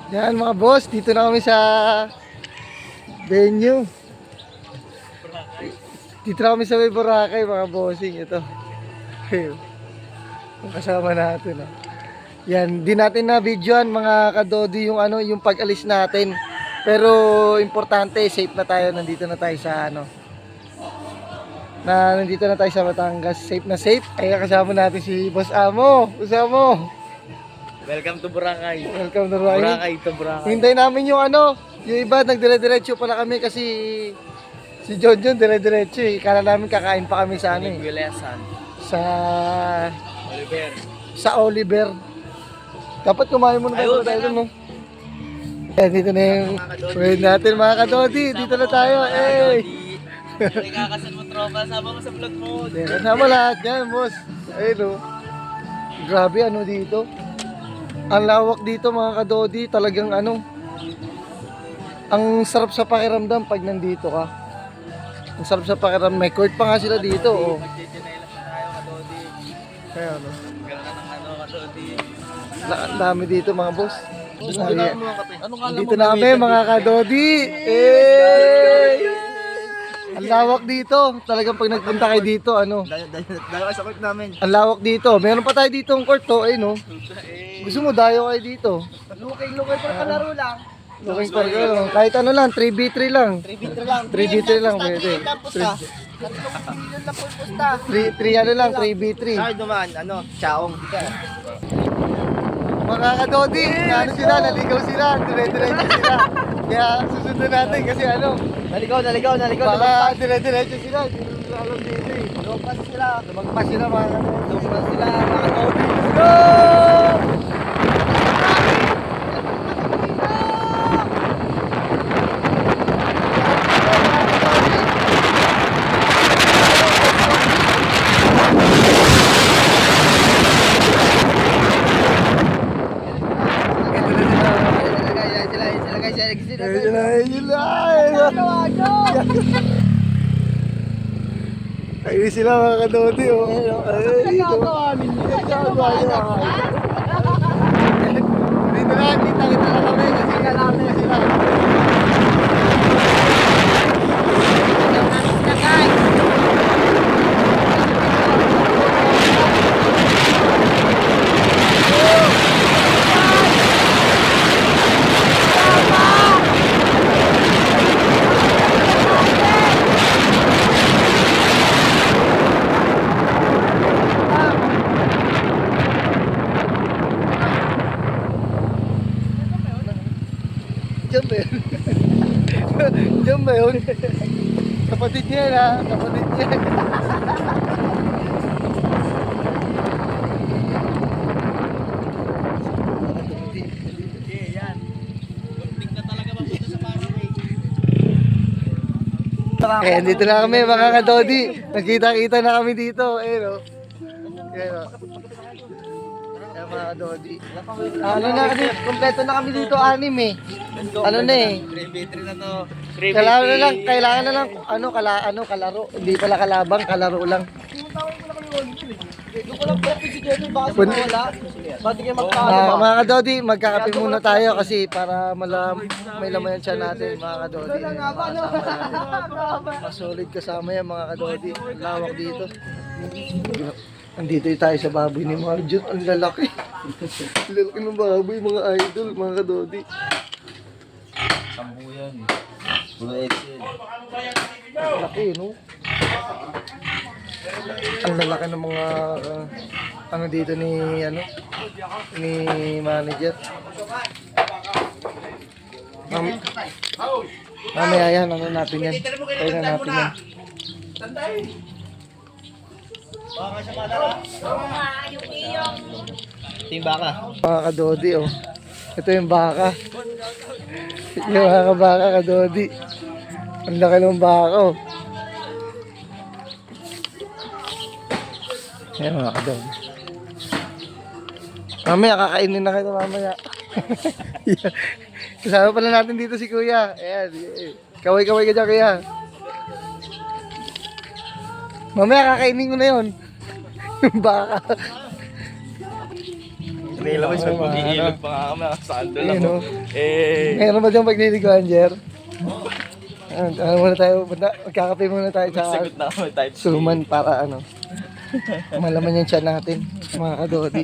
Yan mga boss, dito na kami sa venue. Dito na kami sa may Boracay mga bossing. Ito. Ang kasama natin. Ah. Yan, di natin na videoan mga kadodi yung ano, yung pag-alis natin. Pero importante, safe na tayo. Nandito na tayo sa ano. Nandito na tayo sa Batangas. Safe na safe. Kaya kasama natin si Boss Amo. Boss Amo. Welcome to Boracay. Welcome to Boracay. Boracay to Boracay. Hintay namin yung ano, yung iba nagdire-diretso pala kami kasi si John dire-diretso eh. Kala namin kakain pa kami sa ano eh. Gilesan. Sa Oliver. Oliver. Dapat kumain muna tayo tayo no. Eh, dito na yung friend natin mga kadodi. Dito na tayo. Eh. Ikakasan mo tropa. Sama mo sa vlog mo. Kasama lahat yan, boss. Ayun oh. Grabe ano dito. Ang lawak dito mga kadodi, talagang ano, ang sarap sa pakiramdam pag nandito ka. Ang sarap sa pakiramdam, may court pa nga sila dito. Oh. Magchichinelas na tayo, kadodi. Kaya ano, Gano'n na ng ano, kadodi. ang dami dito mga boss. Anong kala Dito na kami mga kadodi. Eh! Ang lawak dito. Talagang pag nagpunta kayo dito, ano, Dahil sa court namin. ang lawak dito. Meron pa tayo dito ang court, oh, eh, no. Gusto mo, dayo kayo dito. Lukay pa kalaro lang. Looking for girl. Kahit ano lang, 3v3 lang. 3v3 lang. 3v3 lang pwede. 3 ano lang, 3v3. Saan dumaan? Ano? Chaong. Mga kadodi, ano sila, naligaw sila, dire-diretso sila. Kaya susunod natin kasi ano, Naligaw. baka dire-diretso sila, hindi nila alam dito eh. Lumpas sila. Lumagpas sila mga kadodi. Lumpas sila. Mga kadodi. Go! Ayun na. Ayun sila mga kadodi oh. Ay, nagagawa ninyo. Nagagawa nyo. Dito na, kita na kami kasi kalami sila. Diyan ba yun? Diyan ba yun? Kapatid niya yan ha, kapatid niya. Yan. Muntik na talaga mapunta sa Pasay. Eh, dito na kami mga kadodi. Nagkita-kita na kami dito. Eh, no? Ayan, no? Ayan mga kadodi. Ano na kasi, kompleto na kami dito, anim eh. Ano na eh. 3v3 na to. Kailangan na lang, kalaro. Hindi pala kalabang, kalaro lang. Mga kadodi, magkakape muna tayo kasi para may laman yan siya natin mga kadodi. Masolid kasama yan mga kadodi. Lawak dito. Andito tayo sa baboy ni Marjot. Ang lalaki. Ang lalaki ng baboy mga idol, mga kadodi. Sambu yan. Puro Excel. Ang laki, no? Ang lalaki ng mga ano dito ni manager. Mamaya yan, ano natin yan. Kaya na natin yan. Team baka. Mga kadodi, oh. Ito yung baka. Yung mga baka, kadodi. Ang laki ng baka, oh. Ayan mga kadodi. Mamaya, kakainin na kita mamaya. Kasama pala natin dito si Kuya. Ayan. Kaway-kaway ka dyan, Kuya. Mamaya, kakainin ko na yun. Yung baka. Nila mas mag-iilog pa nga kami. Sando lang. Ayun, oh. Eh. Meron ba diyang pagliliguan, Jer? Ano muna tayo, magkakape muna tayo sa Sagot na kami type C. suman para ano. Malaman yung tiyan natin, mga kadodi.